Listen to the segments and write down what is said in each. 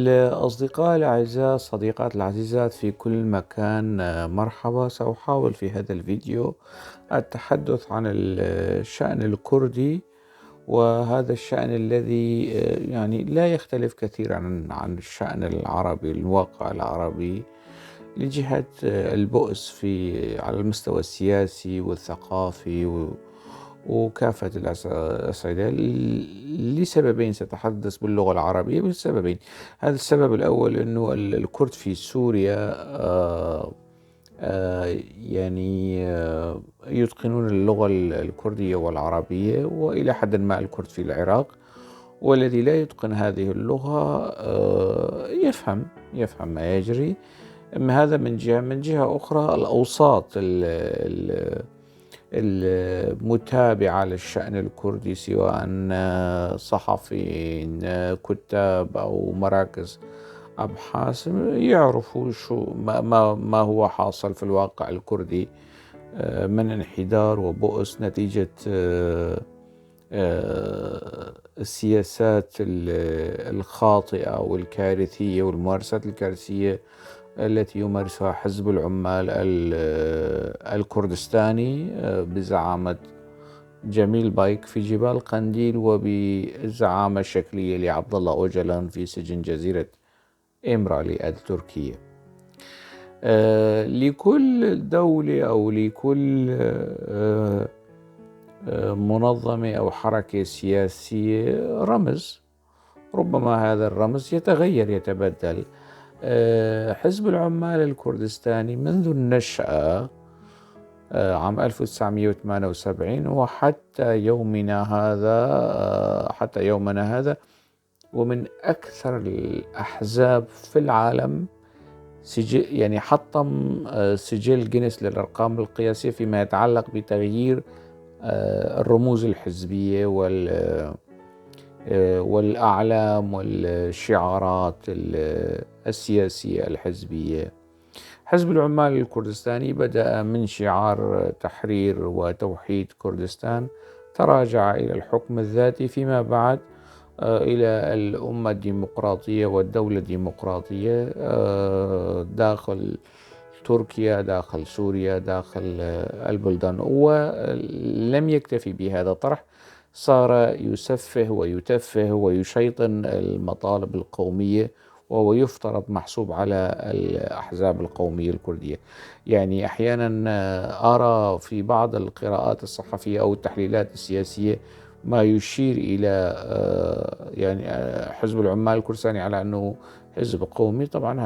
الأصدقاء الأعزاء، الصديقات العزيزات في كل مكان، مرحبا. سأحاول في هذا الفيديو التحدث عن الشأن الكردي، وهذا الشأن الذي يعني لا يختلف كثيرا عن الشأن العربي، الواقع العربي، لجهة البؤس على المستوى السياسي والثقافي وكافة الأصعدة، لسببين. سأتحدث باللغة العربية بسببين. هذا السبب الأول أنه الكرد في سوريا يعني يتقنون اللغة الكردية والعربية، وإلى حد ما الكرد في العراق. والذي لا يتقن هذه اللغة يفهم ما يجري. أما هذا من جهة. من جهة أخرى، الأوساط المتابعة للشأن الكردي، سواء صحفيين، كتاب أو مراكز أبحاث، يعرفوا ما هو حاصل في الواقع الكردي من انحدار وبؤس نتيجة السياسات الخاطئة والكارثية والممارسات الكارثية التي يمارسها حزب العمال الكردستاني بزعامة جميل بايك في جبال قنديل، وبزعامة الشكلية لعبد الله أوجلان في سجن جزيرة إمرالي التركية. لكل دولة أو لكل منظمة أو حركة سياسية رمز، ربما هذا الرمز يتغير يتبدل. حزب العمال الكردستاني منذ النشأة عام 1978 وحتى يومنا هذا ومن أكثر الأحزاب في العالم، يعني حطم سجل جينيس للأرقام القياسية فيما يتعلق بتغيير الرموز الحزبية والأعلام والشعارات السياسية الحزبية. حزب العمال الكردستاني بدأ من شعار تحرير وتوحيد كردستان، تراجع إلى الحكم الذاتي، فيما بعد إلى الأمة الديمقراطية والدولة الديمقراطية داخل تركيا، داخل سوريا، داخل البلدان. ولم يكتفي بهذا الطرح، صار يسفه ويتفه ويشيطن المطالب القومية، وهو يفترض محسوب على الأحزاب القومية الكردية. يعني أحيانا أرى في بعض القراءات الصحفية أو التحليلات السياسية ما يشير إلى يعني حزب العمال الكردستاني على أنه حزب قومي. طبعا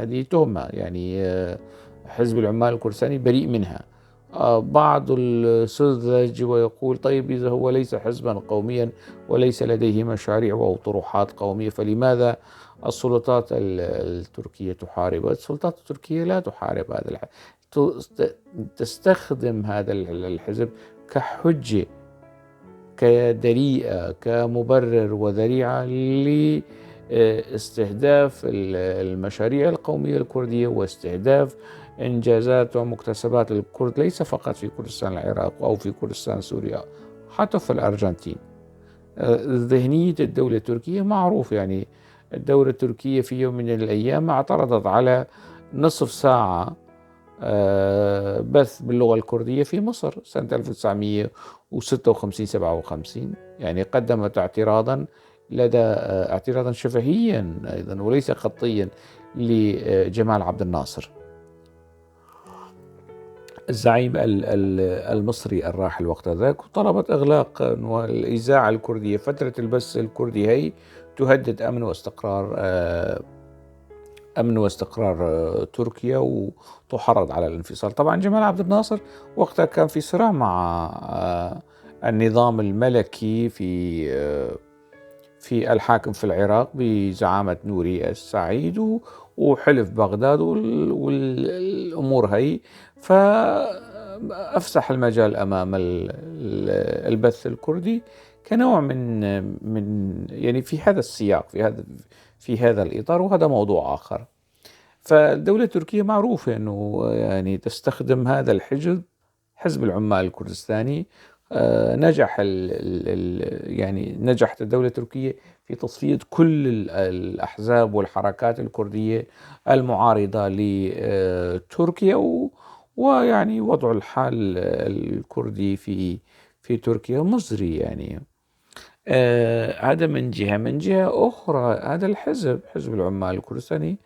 هذه تهمة، يعني حزب العمال الكردستاني بريء منها. بعض السذج ويقول طيب إذا هو ليس حزبا قوميا وليس لديه مشاريع وطروحات قومية، فلماذا السلطات التركية تحارب؟ السلطات التركية لا تحارب هذا الحزب، تستخدم هذا الحزب كحجة، كدريئة، كمبرر وذريعة لاستهداف المشاريع القومية الكردية واستهداف إنجازات ومكتسبات الكرد، ليس فقط في كردستان العراق أو في كردستان سوريا، حتى في الأرجنتين. ذهنية الدولة التركية معروف. يعني الدولة التركية في يوم من الأيام اعترضت على نصف ساعة بث باللغة الكردية في مصر سنة 1956-57. يعني قدمت اعتراضا اعتراضا شفهيا أيضا وليس خطيا لجمال عبد الناصر، الزعيم المصري الراحل وقت ذاك، وطلبت إغلاق والإذاعة الكردية. فترة البث الكردي هي تهدد أمن واستقرار تركيا، وتحرض على الانفصال. طبعا جمال عبد الناصر وقتها كان في صراع مع النظام الملكي في الحاكم في العراق بزعامة نوري السعيد وحلف بغداد والأمور هي، فأفسح المجال أمام البث الكردي كنوع من يعني في هذا السياق، في هذا الإطار، وهذا موضوع آخر. فالدولة التركية معروفة أنه يعني تستخدم هذا حزب العمال الكردستاني نجح يعني نجحت الدولة التركية في تصفية كل الأحزاب والحركات الكردية المعارضة لتركيا، ويعني وضع الحال الكردي في تركيا مزري يعني. هذا من جهة. من جهة أخرى، هذا الحزب، حزب العمال الكردستاني،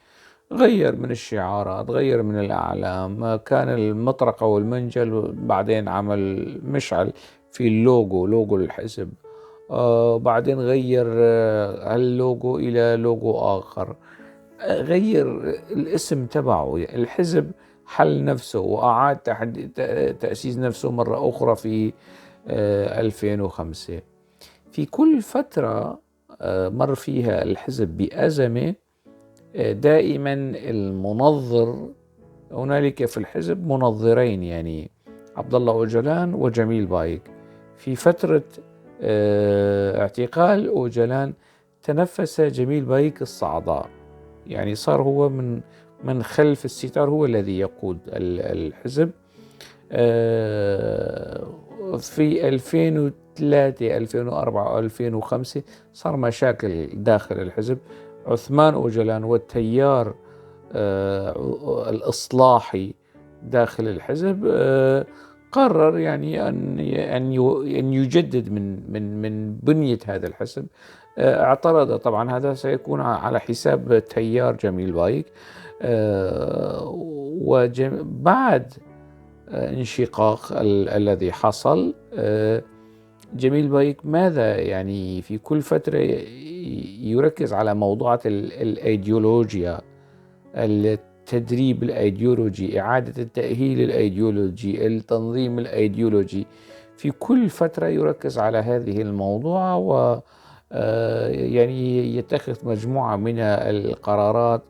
غير من الشعارات، غير من الأعلام. كان المطرقة والمنجل، بعدين عمل مشعل في لوجو الحزب. بعدين غير اللوجو إلى لوجو آخر. غير الاسم تبعه. الحزب حل نفسه وأعاد تأسيس نفسه مرة أخرى في 2005. في كل فترة مر فيها الحزب بأزمة، دائما المنظر، هنالك في الحزب منظرين، يعني عبد الله أوجلان وجميل بايك. في فترة اعتقال أوجلان تنفس جميل بايك الصعداء، يعني صار هو من خلف الستار هو الذي يقود الحزب. في 2003 2004 2005 صار مشاكل داخل الحزب. عثمان أوجلان والتيار الإصلاحي داخل الحزب قرر يعني أن يجدد من بنية هذا الحزب. اعترض. طبعا هذا سيكون على حساب تيار جميل بايك. وبعد انشقاق الذي حصل، جميل بايك ماذا يعني في كل فترة يركز على موضوعات الأيديولوجيا، التدريب الأيديولوجي، إعادة التأهيل الأيديولوجي، التنظيم الأيديولوجي. في كل فترة يركز على هذه الموضوع، و يعني يتخذ مجموعة من القرارات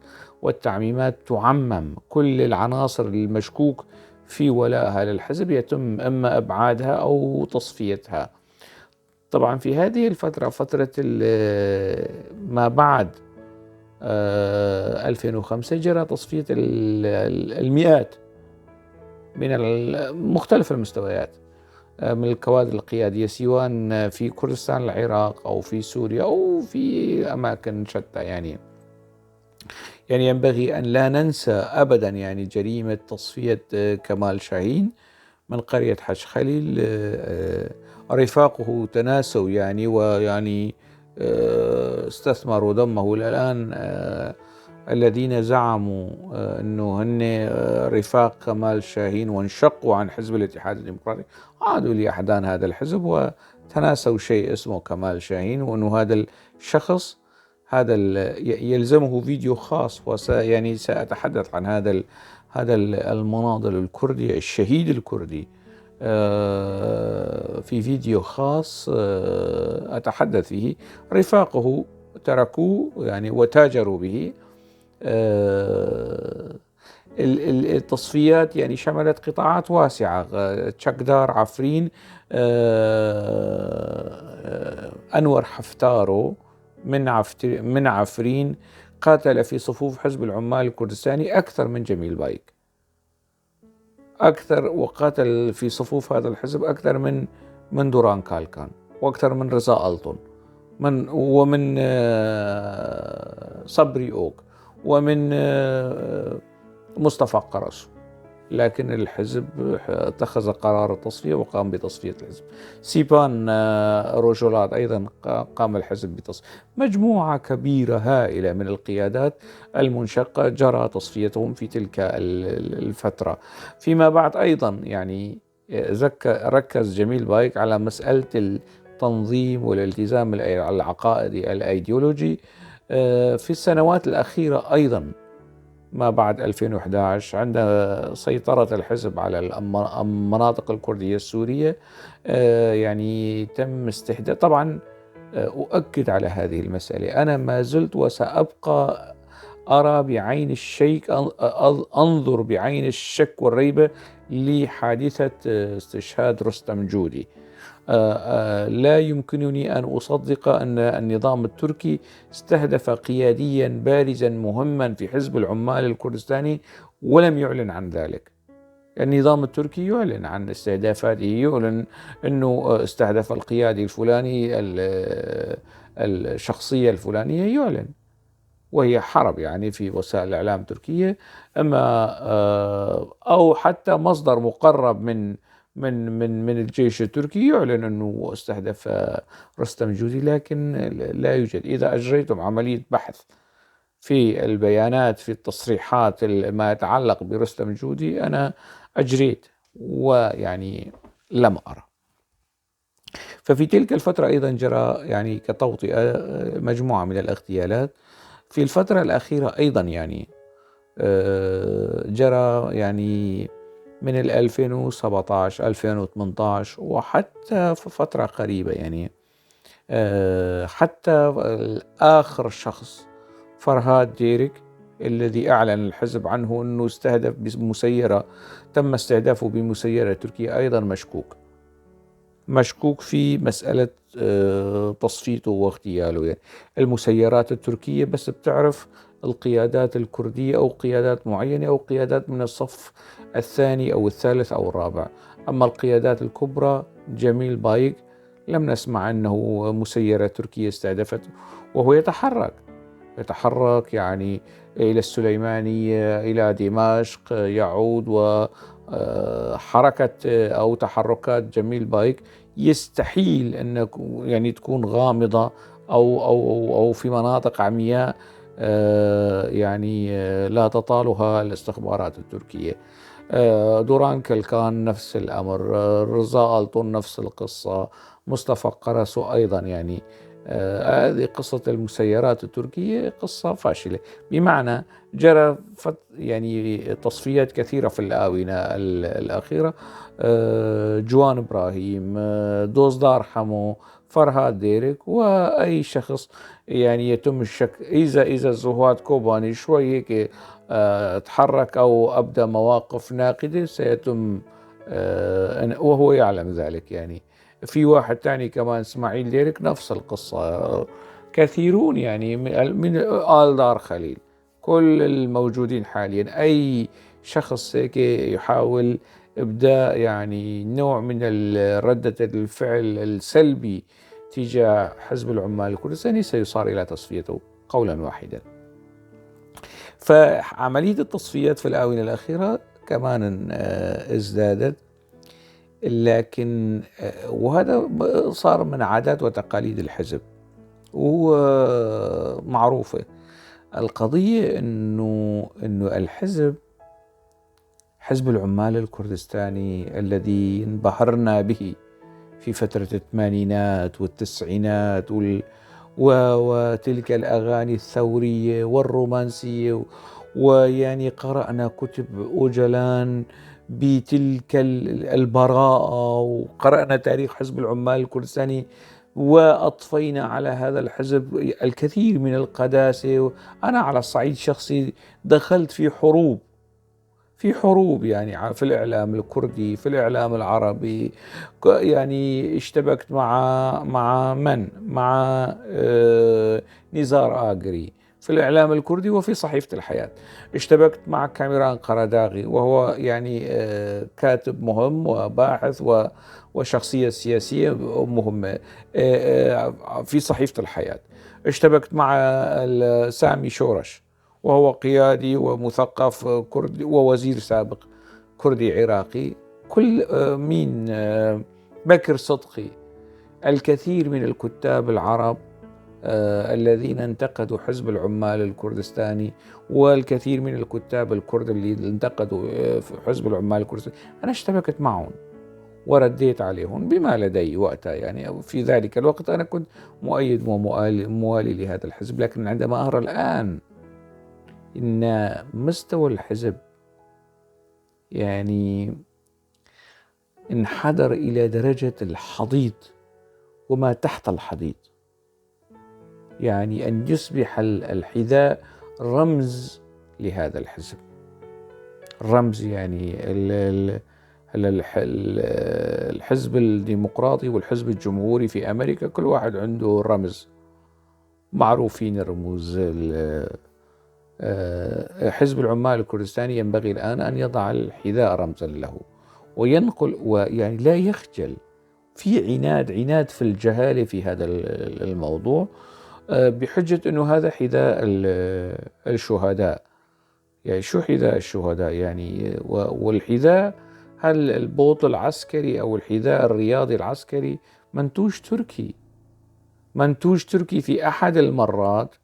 والتعميمات تعمم كل العناصر المشكوك في ولائها للحزب، يتم إما إبعادها أو تصفيتها. طبعا في هذه الفترة، فترة ما بعد 2005، جرى تصفية المئات من مختلف المستويات من الكوادر القيادية، سواء في كردستان العراق أو في سوريا أو في أماكن شتى. يعني ينبغي أن لا ننسى أبدا يعني جريمة تصفية كمال شاهين من قرية حج خليل. رفاقه تناسوا يعني، ويعني استثمروا دمه. إلى الآن الذين زعموا أنه هن رفاق كمال شاهين وانشقوا عن حزب الاتحاد الديمقراطي عادوا لأحضان هذا الحزب وتناسوا شيء اسمه كمال شاهين، وأنه هذا الشخص هذا يلزمه فيديو خاص. يعني سأتحدث عن هذا المناضل الكردي الشهيد الكردي في فيديو خاص أتحدث فيه. رفاقه تركوه يعني وتاجروا به. التصفيات يعني شملت قطاعات واسعة: تشكدار، عفرين، أنور حفتارو من عفرين قاتل في صفوف حزب العمال الكردستاني أكثر من جميل بايك، وقاتل في صفوف هذا الحزب أكثر من دوران كالكان، وأكثر من رضا ألطن، ومن صبري أوك، ومن مصطفى قرص. لكن الحزب اتخذ قرار التصفية وقام بتصفية الحزب. سيبان روجولات أيضا قام الحزب بتصفية. مجموعة كبيرة هائلة من القيادات المنشقة جرى تصفيتهم في تلك الفترة. فيما بعد أيضا يعني ركز جميل بايك على مسألة التنظيم والالتزام العقائدي الأيديولوجي. في السنوات الأخيرة أيضا ما بعد 2011 عند سيطرة الحزب على المناطق الكردية السورية، يعني تم استحداث. طبعا أؤكد على هذه المسألة، أنا ما زلت وسأبقى أرى بعين الشك، أنظر بعين الشك والريبة لحادثة استشهاد رستم جودي. لا يمكنني أن أصدق أن النظام التركي استهدف قياديا بارزا مهما في حزب العمال الكردستاني ولم يعلن عن ذلك. النظام التركي يعلن عن استهدافاته، يعلن أنه استهدف القيادي الفلاني، الشخصية الفلانية، يعلن، وهي حرب يعني في وسائل الإعلام التركية. أما أو حتى مصدر مقرب من الجيش التركي يعلن أنه استهدف رستم جودي، لكن لا يوجد. إذا أجريتم عملية بحث في البيانات، في التصريحات ما يتعلق برستم جودي، أنا أجريت ويعني لم أرى. ففي تلك الفترة أيضا جرى يعني كتوطئة مجموعة من الاغتيالات. في الفترة الأخيرة أيضا يعني جرى يعني من 2017 2018 وحتى في فترة قريبة يعني حتى آخر شخص فرهاد ديرك الذي أعلن الحزب عنه أنه استهدف بمسيرة، تم استهدافه بمسيرة تركية، أيضا مشكوك في مسألة تصفيته واغتياله. يعني المسيرات التركية بس بتعرف القيادات الكردية أو قيادات معينة أو قيادات من الصف الثاني أو الثالث أو الرابع. أما القيادات الكبرى جميل بايك لم نسمع أنه مسيرة تركية استهدفته، وهو يتحرك يعني إلى السليمانية، إلى دمشق، يعود. وحركة أو تحركات جميل بايك يستحيل أن يعني تكون غامضة أو في مناطق عمياء يعني لا تطالها الاستخبارات التركية. دورانكل كان نفس الأمر، رضا ألطون نفس القصة، مصطفى قرسو أيضا. يعني هذه قصة المسيرات التركية قصة فاشلة، بمعنى جرى يعني تصفيات كثيرة في الآونة الأخيرة. جوان إبراهيم، دوزدار حمو، فرهاد ديرك، وأي شخص يعني يتم الشك إذا زهاد كوباني شوي هيك تحرك أو أبدأ مواقف ناقدة سيتم وهو يعلم ذلك. يعني في واحد تاني كمان إسماعيل ديرك نفس القصة. كثيرون يعني من آل دار خليل، كل الموجودين حاليا، أي شخص هيك يحاول إبداء يعني نوع من ردة الفعل السلبي تجاه حزب العمال الكردستاني سيصار إلى تصفيته قولا واحدا. فعملية التصفيات في الآونة الأخيرة كمان ازدادت، لكن وهذا صار من عادات وتقاليد الحزب ومعروفة. القضية إنه الحزب، حزب العمال الكردستاني الذي انبهرنا به في فترة الثمانينات والتسعينات وتلك الأغاني الثورية والرومانسية، ويعني قرأنا كتب أوجلان بتلك البراءة، وقرأنا تاريخ حزب العمال الكردستاني وأضفينا على هذا الحزب الكثير من القداسة. أنا على الصعيد الشخصي دخلت في حروب يعني في الإعلام الكردي، في الإعلام العربي، يعني اشتبكت مع نزار آقري في الإعلام الكردي وفي صحيفة الحياة. اشتبكت مع كاميران قرداغي وهو يعني كاتب مهم وباحث وشخصية سياسية مهمة في صحيفة الحياة. اشتبكت مع سامي شورش وهو قيادي ومثقف كردي ووزير سابق كردي عراقي. كل بكر صدقي، الكثير من الكتاب العرب الذين انتقدوا حزب العمال الكردستاني، والكثير من الكتاب الكرد اللي انتقدوا حزب العمال الكردستاني، أنا اشتبكت معهم ورديت عليهم بما لدي وقتها. يعني في ذلك الوقت أنا كنت مؤيد وموالي لهذا الحزب، لكن عندما أرى الآن إن مستوى الحزب يعني انحدر إلى درجة الحضيض وما تحت الحضيض، يعني أن يصبح الحذاء رمز لهذا الحزب، رمز. يعني الحزب الديمقراطي والحزب الجمهوري في أمريكا كل واحد عنده رمز، معروفين الرموز حزب العمال الكردستاني ينبغي الآن أن يضع الحذاء رمزا له وينقل، ويعني لا يخجل. في عناد في الجهالة في هذا الموضوع، بحجة أنه هذا حذاء الشهداء. يعني شو حذاء الشهداء يعني؟ والحذاء، هل البوط العسكري أو الحذاء الرياضي العسكري منتوج تركي، منتوج تركي. في أحد المرات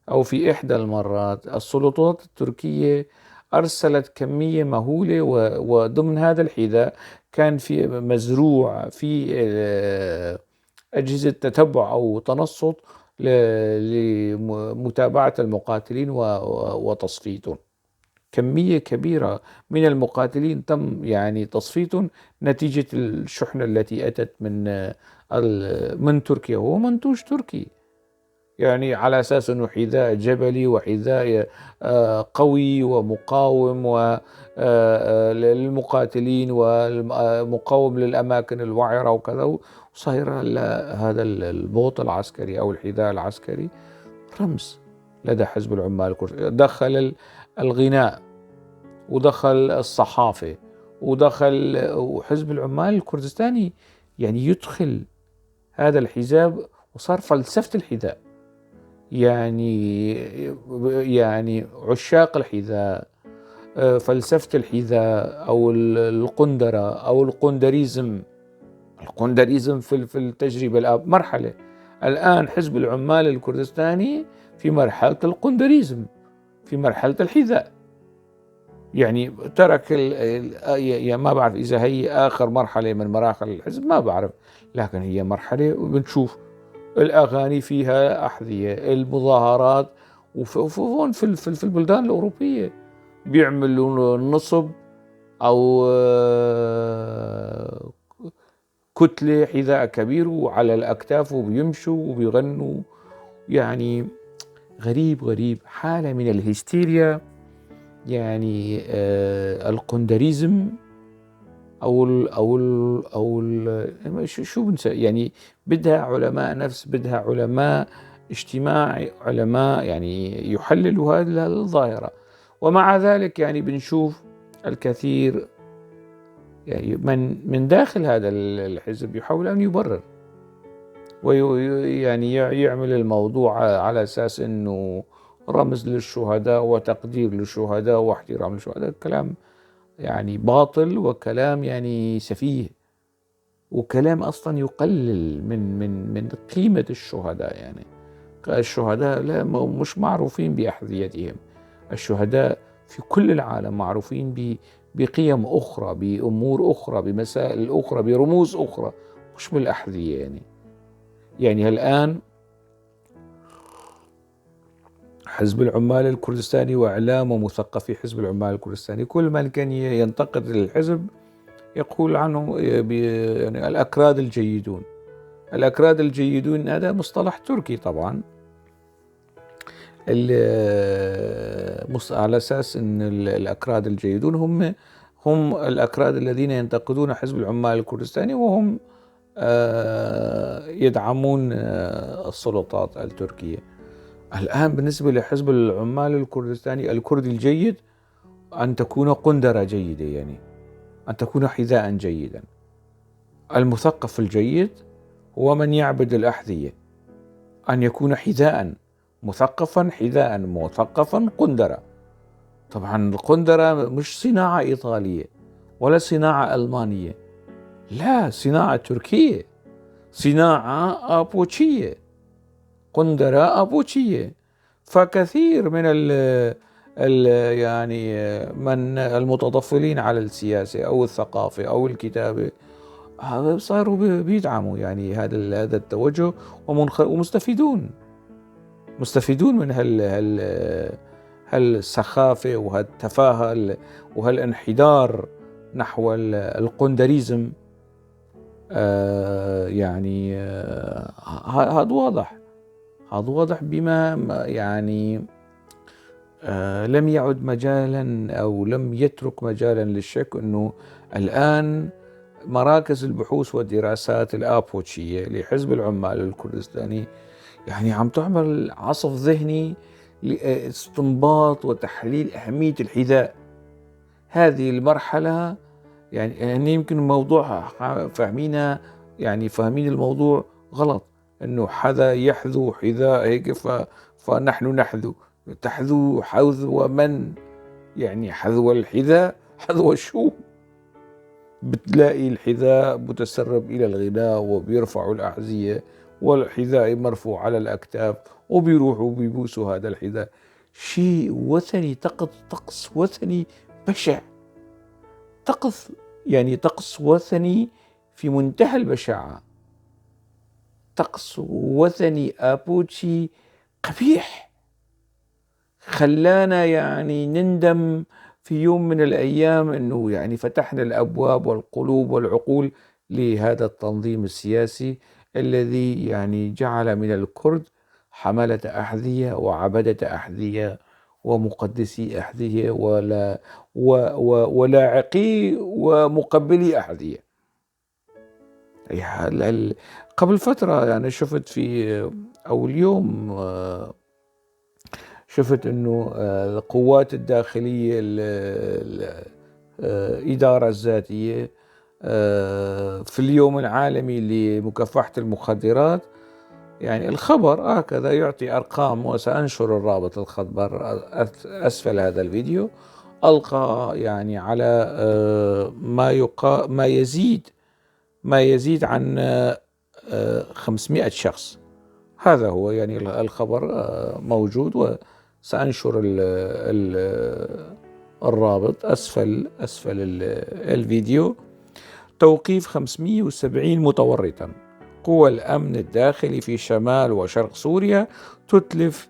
أو في إحدى المرات السلطات التركية أرسلت كمية مهولة، وضمن هذا الحذاء كان في مزروع في أجهزة تتبع أو تنصت لمتابعة المقاتلين وتصفيتهم. كمية كبيرة من المقاتلين تم يعني تصفيتهم نتيجة الشحنة التي أتت من تركيا، وهو منتوج تركي. يعني على أساس أنه حذاء جبلي وحذاء قوي ومقاوم للمقاتلين ومقاوم للأماكن الوعرة وكذا، وصاير هذا البوط العسكري أو الحذاء العسكري رمز لدى حزب العمال الكردستاني. دخل الغناء ودخل الصحافة ودخل، وحزب العمال الكردستاني يعني يدخل هذا الحزاب وصار فلسفة الحذاء. يعني عشاق الحذاء، فلسفة الحذاء أو القندرة أو القندريزم في التجربة مرحلة. الآن حزب العمال الكردستاني في مرحلة القندريزم، في مرحلة الحذاء. يعني ترك يعني ما بعرف إذا هي آخر مرحلة من مراحل الحزب، ما بعرف، لكن هي مرحلة بنشوف الأغاني فيها أحذية، المظاهرات، وهون في البلدان الأوروبية بيعملوا نصب أو كتلة حذاء كبير وعلى الأكتاف وبيمشوا وبيغنوا. يعني غريب، حالة من الهستيريا. يعني القندريزم أو شو بنسى، يعني بدها علماء نفس، بدها علماء اجتماع، علماء يعني يحللوا هذه الظاهرة. ومع ذلك يعني بنشوف الكثير يعني من داخل هذا الحزب يحاول أن يبرر ويعني يعمل الموضوع على أساس أنه رمز للشهداء وتقدير للشهداء واحترام للشهداء. كلام يعني باطل، وكلام يعني سفيه، وكلام أصلا يقلل من قيمة الشهداء. يعني الشهداء لا مش معروفين بأحذيتهم. الشهداء في كل العالم معروفين بقيم أخرى، بأمور أخرى، بمسائل أخرى، برموز أخرى، مش بالأحذية. يعني الآن حزب العمال الكردستاني وإعلام ومثقفي حزب العمال الكردستاني كل من كان ينتقد الحزب يقول عنه يعني الأكراد الجيدون. الأكراد الجيدون هذا مصطلح تركي طبعا، على أساس أن الأكراد الجيدون هم الأكراد الذين ينتقدون حزب العمال الكردستاني وهم يدعمون السلطات التركية. الآن بالنسبة لحزب العمال الكردستاني، الكردي الجيد أن تكون قندرة جيدة، يعني أن تكون حذاء جيدا. المثقف الجيد هو من يعبد الأحذية، أن يكون حذاء مثقفا، حذاء مثقفا قندرة. طبعا القندرة مش صناعة إيطالية ولا صناعة ألمانية، لا، صناعة تركية، صناعة أبوتشية، قندرة أبوتشية. فكثير من يعني من المتطفلين على السياسة أو الثقافة أو الكتابة صاروا بيدعموا يعني هذا التوجه ومستفيدون من هالسخافة وهالتفاهة وهالانحدار نحو القندريزم. يعني هذا واضح بما يعني لم يعد مجالا أو لم يترك مجالا للشك أنه الآن مراكز البحوث والدراسات الآبوتشية لحزب العمال الكردستاني يعني عم تعمل عصف ذهني لاستنباط وتحليل أهمية الحذاء. هذه المرحلة يعني يمكن الموضوع فاهمين الموضوع غلط، انه حذا يحذو حذاء هيك فنحن نحذو. تحذو حذو من؟ يعني حذو الحذاء، حذو شو؟ بتلاقي الحذاء متسرب إلى الغناء وبيرفعوا الأحذية والحذاء مرفوع على الأكتاف وبيروحوا بيبوسوا هذا الحذاء. شيء وثني، طقس وثني بشع، طقس وثني في منتهى البشاعة، طقس وثني آبوتشي قبيح، خلانا نندم في يوم من الأيام أنه فتحنا الأبواب والقلوب والعقول لهذا التنظيم السياسي الذي جعل من الكرد حملة أحذية وعبدة أحذية ومقدسي أحذية ولاعقي ومقبلي أحذية. قبل فترة شفت أو اليوم شفت أنه القوات الداخلية الإدارة الذاتية في اليوم العالمي لمكافحة المخدرات، الخبر هكذا يعطي أرقام، وسأنشر الرابط الخبر أسفل هذا الفيديو. ألقى على ما يزيد عن 500 شخص. هذا هو الخبر موجود، وسأنشر الرابط أسفل الفيديو. توقيف 570 متورطا، قوى الأمن الداخلي في شمال وشرق سوريا تتلف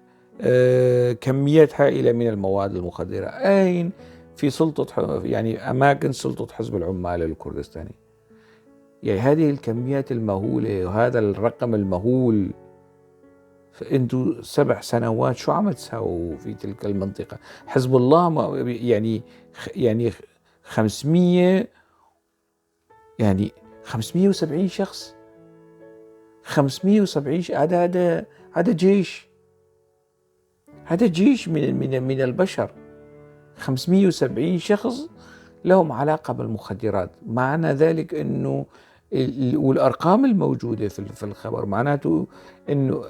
كميات هائلة من المواد المخدرة. أين؟ في سلطة أماكن سلطة حزب العمال الكردستاني. هذه الكميات المهولة وهذا الرقم المهول، فأنتوا 7 سنوات شو عم تساووا في تلك المنطقة؟ حزب الله 570 شخص، 570 هذا جيش، هذا جيش من البشر. 570 شخص لهم علاقة بالمخدرات. معنى ذلك أنه والأرقام الموجودة في الخبر معناته أنه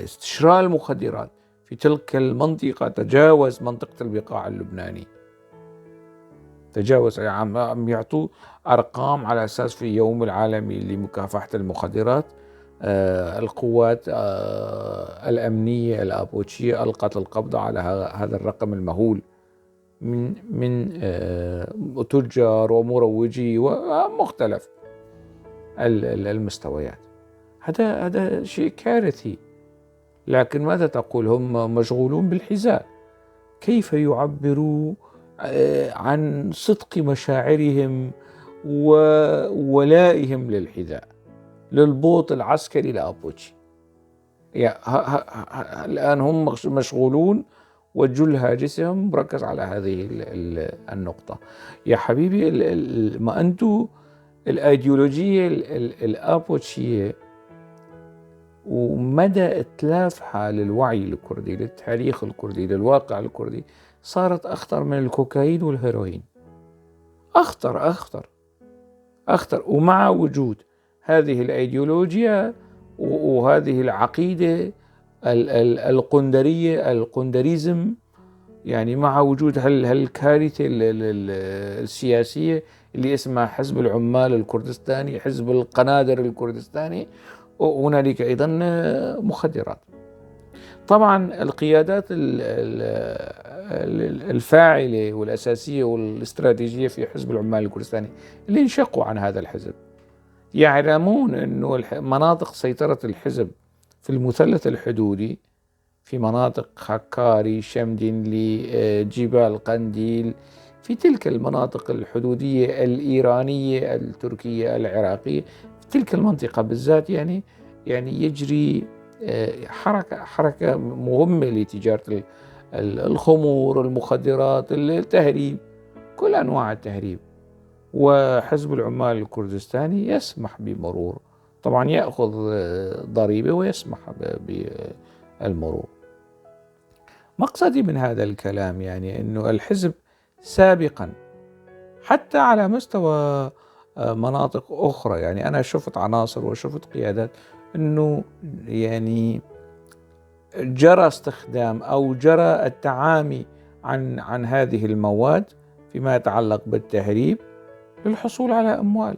استشراء المخدرات في تلك المنطقة تجاوز منطقة البقاع اللبناني، تجاوز. عم يعطوا أرقام على أساس في يوم العالمي لمكافحة المخدرات القوات الأمنية الآبوتشية ألقت القبض على هذا الرقم المهول من تجار ومروجي ومختلف المستويات. هذا شيء كارثي. لكن ماذا تقول؟ هم مشغولون بالحذاء. كيف يعبروا عن صدق مشاعرهم وولائهم للحذاء، للبوط العسكري لآبوتشي؟ الآن هم مشغولون وجل هاجسهم مركز على هذه النقطة. يا حبيبي، ما أنتوا الأيديولوجية الآبوتشية ومدى إتلافها للوعي الكردي، للتاريخ الكردي، للواقع الكردي، صارت أخطر من الكوكايين والهيروين. أخطر. ومع وجود هذه الأيديولوجيا وهذه العقيدة القندرية، القندريزم، مع وجود هالكارثة السياسية اللي اسمها حزب العمال الكردستاني، حزب القنادر الكردستاني، وهنالك أيضا مخدرات. طبعا القيادات الفاعلة والأساسية والاستراتيجية في حزب العمال الكردستاني اللي انشقوا عن هذا الحزب يعلمون أنه مناطق سيطرة الحزب في المثلث الحدودي، في مناطق حكاري، شمدنلي، جبال قنديل، في تلك المناطق الحدودية الإيرانية التركية العراقية، في تلك المنطقة بالذات يجري حركة مهمة لتجارة الخمور، المخدرات، التهريب، كل أنواع التهريب. وحزب العمال الكردستاني يسمح بمرور، طبعا يأخذ ضريبة ويسمح بالمرور. مقصدي من هذا الكلام يعني أنه الحزب سابقا حتى على مستوى مناطق أخرى، يعني أنا شفت عناصر وشفت قيادات أنه يعني جرى استخدام أو جرى التعامي عن هذه المواد فيما يتعلق بالتهريب للحصول على أموال،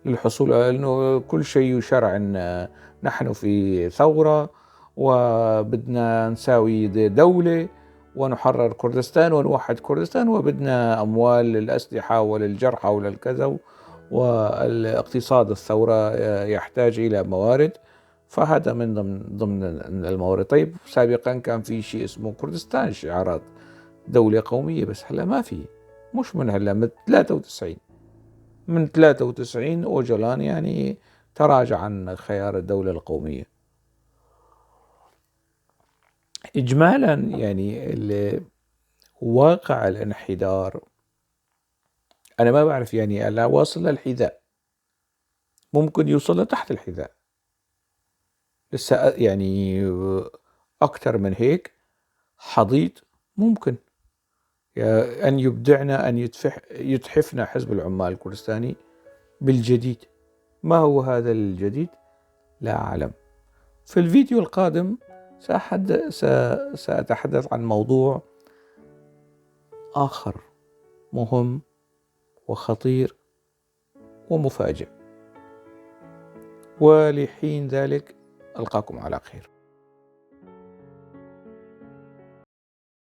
للحصول على أنه كل شيء يشرع أن نحن في ثورة وبدنا نساوي دولة ونحرر كردستان ونوحد كردستان وبدنا أموال للأسلحة وللجرحى وللكذا، والاقتصاد الثورة يحتاج إلى موارد، فهذا من ضمن الموارد. طيب سابقا كان في شيء اسمه كردستان، شعارات دولة قومية، بس هلا ما في، مش من هلا، من 93، من 93 أوجلان يعني تراجع عن خيار الدولة القومية. إجمالا يعني واقع الانحدار أنا ما بعرف، يعني أنا واصل للحذاء، ممكن يوصل لتحت الحذاء لسه، يعني أكثر من هيك حضيض ممكن أن يبدعنا، أن يتحفنا حزب العمال الكردستاني بالجديد. ما هو هذا الجديد؟ لا أعلم. في الفيديو القادم سأتحدث عن موضوع آخر مهم وخطير ومفاجئ، ولحين ذلك ألقاكم على خير.